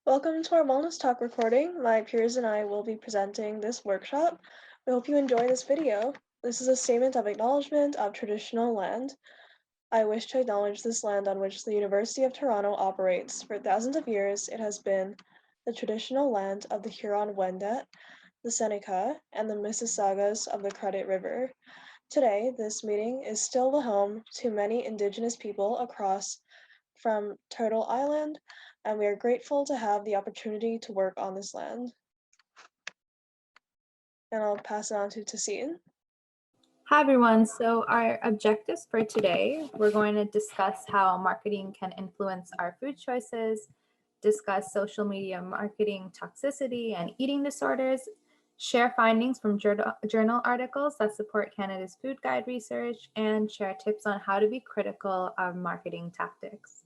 Welcome to our Wellness Talk recording. My peers and I will be presenting this workshop. We hope you enjoy this video. This is a statement of acknowledgement of traditional land. I wish to acknowledge this land on which the University of Toronto operates. For thousands of years, it has been the traditional land of the Huron-Wendat, the Seneca, and the Mississaugas of the Credit River. Today, this meeting is still the home to many Indigenous people across from Turtle Island, and we are grateful to have the opportunity to work on this land. And I'll pass it on to Tassine. Hi everyone, so our objectives for today, we're going to discuss how marketing can influence our food choices, discuss social media marketing toxicity and eating disorders, share findings from journal articles that support Canada's food guide research, and share tips on how to be critical of marketing tactics.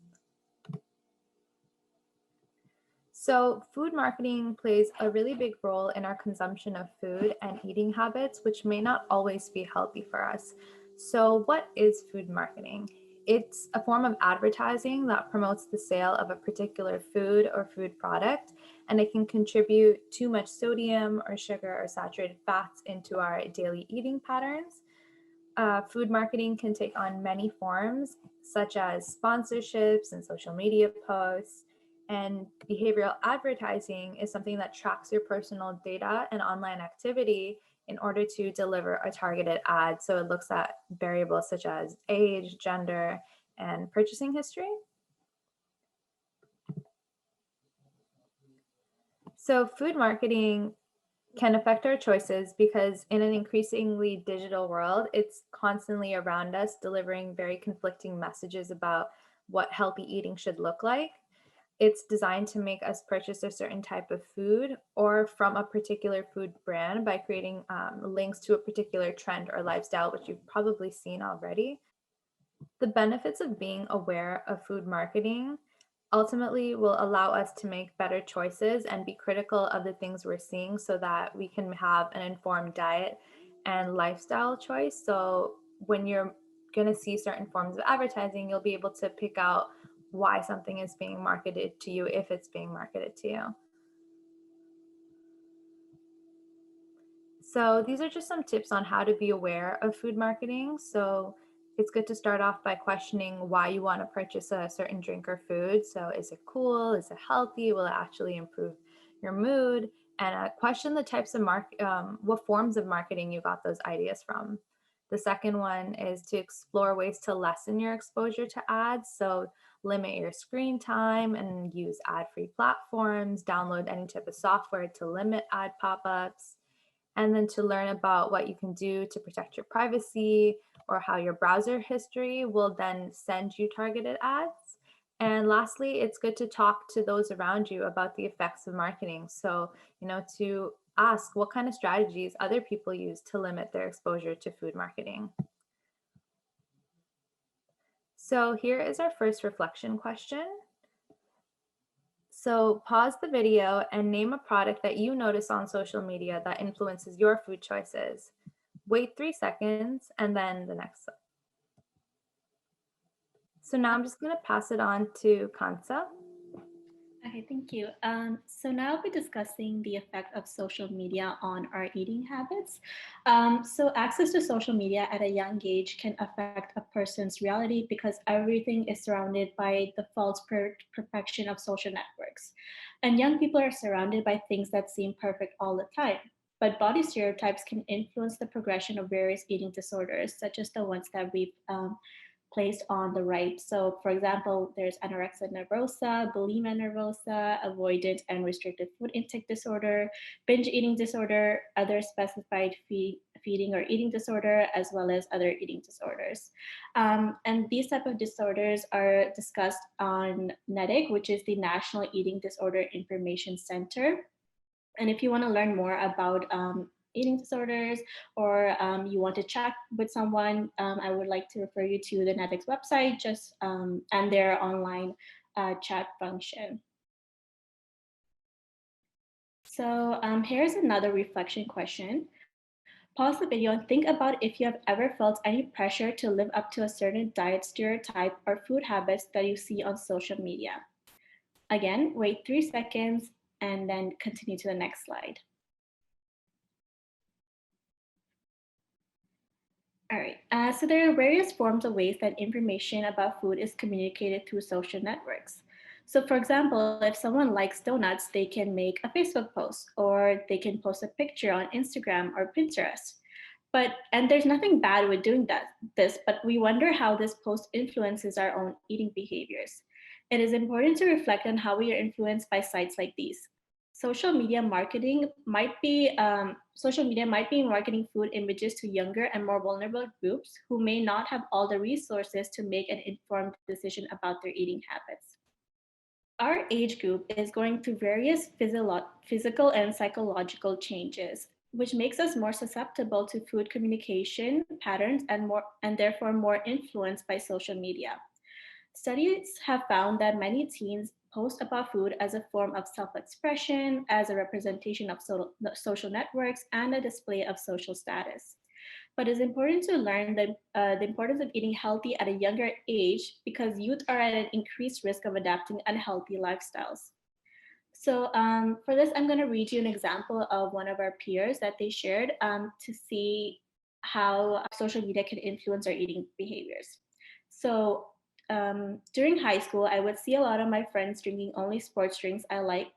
So food marketing plays a really big role in our consumption of food and eating habits, which may not always be healthy for us. So what is food marketing? It's a form of advertising that promotes the sale of a particular food or food product, and it can contribute too much sodium or sugar or saturated fats into our daily eating patterns. Food marketing can take on many forms, such as sponsorships and social media posts. And behavioral advertising is something that tracks your personal data and online activity in order to deliver a targeted ad. So it looks at variables such as age, gender, and purchasing history. So food marketing can affect our choices because in an increasingly digital world, it's constantly around us, delivering very conflicting messages about what healthy eating should look like. It's designed to make us purchase a certain type of food or from a particular food brand by creating links to a particular trend or lifestyle, which you've probably seen already. The benefits of being aware of food marketing ultimately will allow us to make better choices and be critical of the things we're seeing so that we can have an informed diet and lifestyle choice. So when you're going to see certain forms of advertising, you'll be able to pick out why something is being marketed to you if it's being marketed to you. So these are just some tips on how to be aware of food marketing. So it's good to start off by questioning why you want to purchase a certain drink or food. So is it cool? Is it healthy? Will it actually improve your mood? And question the types of what forms of marketing you got those ideas from. The second one is to explore ways to lessen your exposure to ads. So limit your screen time and use ad-free platforms, download any type of software to limit ad pop-ups, and then to learn about what you can do to protect your privacy or how your browser history will then send you targeted ads. And lastly, it's good to talk to those around you about the effects of marketing. So, to ask what kind of strategies other people use to limit their exposure to food marketing. So here is our first reflection question. So pause the video and name a product that you notice on social media that influences your food choices. Wait 3 seconds and then the next. So now I'm just going to pass it on to Kansa. Okay, thank you. So now we'll be discussing the effect of social media on our eating habits. So access to social media at a young age can affect a person's reality because everything is surrounded by the false perfection of social networks. And young people are surrounded by things that seem perfect all the time. But body stereotypes can influence the progression of various eating disorders, such as the ones that we've placed on the right. So for example, there's anorexia nervosa, bulimia nervosa, avoidant and restricted food intake disorder, binge eating disorder, other specified feeding or eating disorder, as well as other eating disorders. And these type of disorders are discussed on NEDIC, which is the National Eating Disorder Information Center. And if you want to learn more about eating disorders, or you want to chat with someone, I would like to refer you to the NEDIC's website and their online chat function. So here's another reflection question. Pause the video and think about if you have ever felt any pressure to live up to a certain diet stereotype or food habits that you see on social media. Again, wait 3 seconds and then continue to the next slide. All right, so there are various forms of ways that information about food is communicated through social networks. So for example, if someone likes donuts, they can make a Facebook post or they can post a picture on Instagram or Pinterest. And there's nothing bad with doing this, but we wonder how this post influences our own eating behaviors. It is important to reflect on how we are influenced by sites like these. Social media might be marketing food images to younger and more vulnerable groups who may not have all the resources to make an informed decision about their eating habits. Our age group is going through various physical and psychological changes, which makes us more susceptible to food communication patterns and therefore more influenced by social media. Studies have found that many teens post about food as a form of self expression, as a representation of social networks, and a display of social status. But it's important to learn the importance of eating healthy at a younger age because youth are at an increased risk of adapting unhealthy lifestyles. So for this, I'm going to read you an example of one of our peers that they shared to see how social media can influence our eating behaviors. So during high school, I would see a lot of my friends drinking only sports drinks like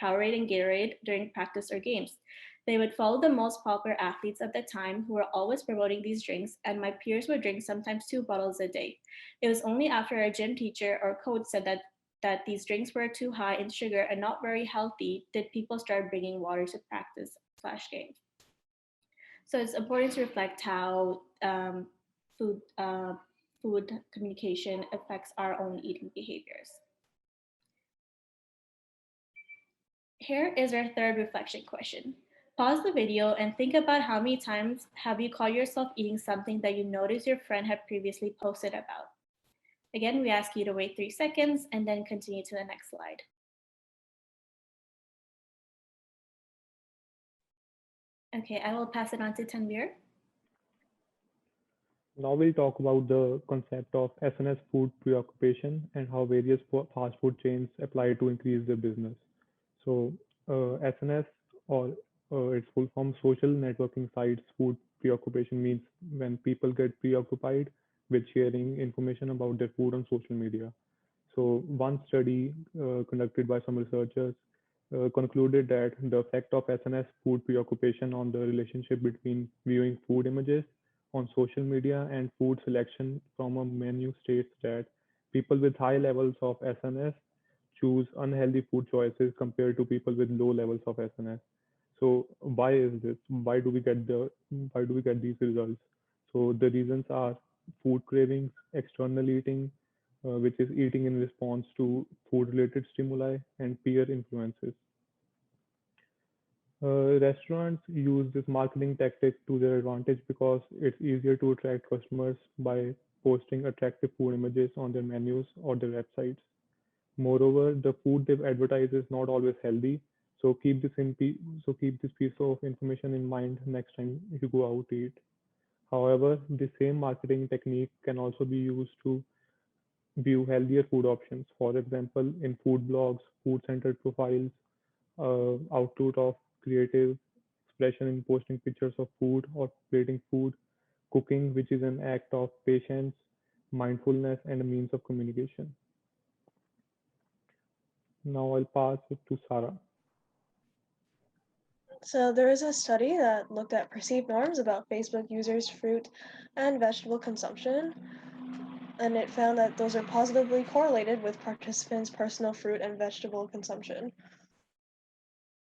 Powerade and Gatorade during practice or games. They would follow the most popular athletes of the time who were always promoting these drinks, and my peers would drink sometimes 2 bottles a day. It was only after a gym teacher or coach said that these drinks were too high in sugar and not very healthy did people start bringing water to practice slash games. So it's important to reflect how food food communication affects our own eating behaviors. Here is our third reflection question. Pause the video and think about how many times have you caught yourself eating something that you noticed your friend had previously posted about. Again, we ask you to wait 3 seconds and then continue to the next slide. Okay, I will pass it on to Tanvir. Now we'll talk about the concept of SNS food preoccupation and how various fast food chains apply to increase their business. So SNS, or its full form, social networking sites food preoccupation, means when people get preoccupied with sharing information about their food on social media. So one study conducted by some researchers concluded that the effect of SNS food preoccupation on the relationship between viewing food images on social media and food selection from a menu states that people with high levels of SNS choose unhealthy food choices compared to people with low levels of SNS. So why is this? Why do we get these results? So the reasons are food cravings, external eating, which is eating in response to food-related stimuli, and peer influences. Restaurants use this marketing tactic to their advantage because it's easier to attract customers by posting attractive food images on their menus or their websites. Moreover, the food they advertise is not always healthy, so keep this piece of information in mind next time you go out to eat. However, the same marketing technique can also be used to view healthier food options. For example, in food blogs, food-centered profiles, output of creative expression in posting pictures of food or plating food, cooking, which is an act of patience, mindfulness, and a means of communication. Now I'll pass it to Sarah. So there is a study that looked at perceived norms about Facebook users' fruit and vegetable consumption, and it found that those are positively correlated with participants' personal fruit and vegetable consumption.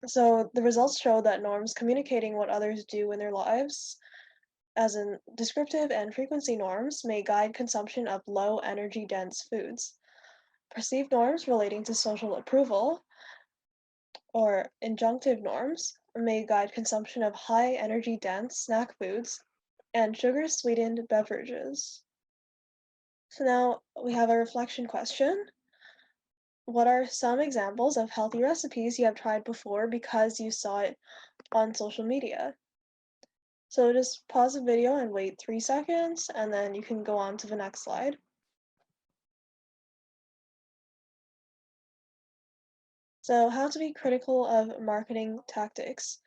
So the results show that norms communicating what others do in their lives, as in descriptive and frequency norms, may guide consumption of low energy dense foods. Perceived norms relating to social approval, or injunctive norms, may guide consumption of high energy dense snack foods and sugar sweetened beverages. So now we have a reflection question. What are some examples of healthy recipes you have tried before because you saw it on social media? So just pause the video and wait 3 seconds, and then you can go on to the next slide. So, how to be critical of marketing tactics?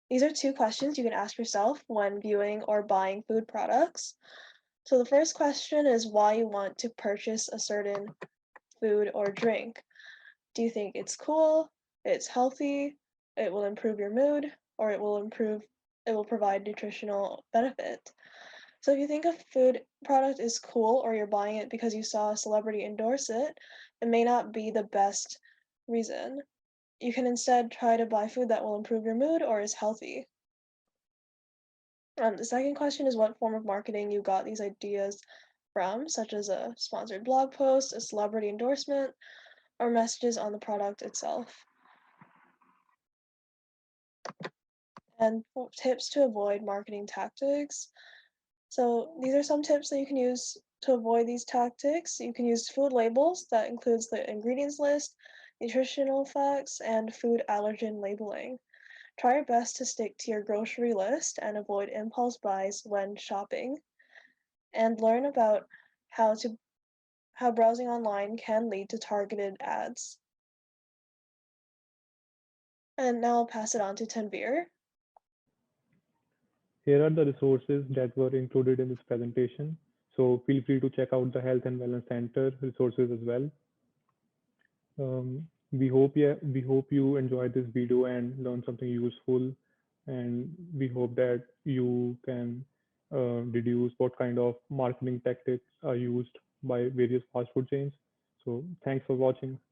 These are two questions you can ask yourself when viewing or buying food products. So, the first question is why you want to purchase a certain food or drink. Do you think it's cool, it's healthy, it will improve your mood, or it will provide nutritional benefit? So if you think a food product is cool or you're buying it because you saw a celebrity endorse it, it may not be the best reason. You can instead try to buy food that will improve your mood or is healthy. The second question is what form of marketing you got these ideas from, such as a sponsored blog post, a celebrity endorsement, or messages on the product itself. And tips to avoid marketing tactics. So these are some tips that you can use to avoid these tactics. You can use food labels that includes the ingredients list, nutritional facts, and food allergen labeling. Try your best to stick to your grocery list and avoid impulse buys when shopping. And learn about how to how browsing online can lead to targeted ads. And now I'll pass it on to Tanvir. Here are the resources that were included in this presentation. So feel free to check out the Health and Wellness Center resources as well. We hope you enjoyed this video and learned something useful, and we hope that you can deduce what kind of marketing tactics are used by various fast food chains. So thanks for watching.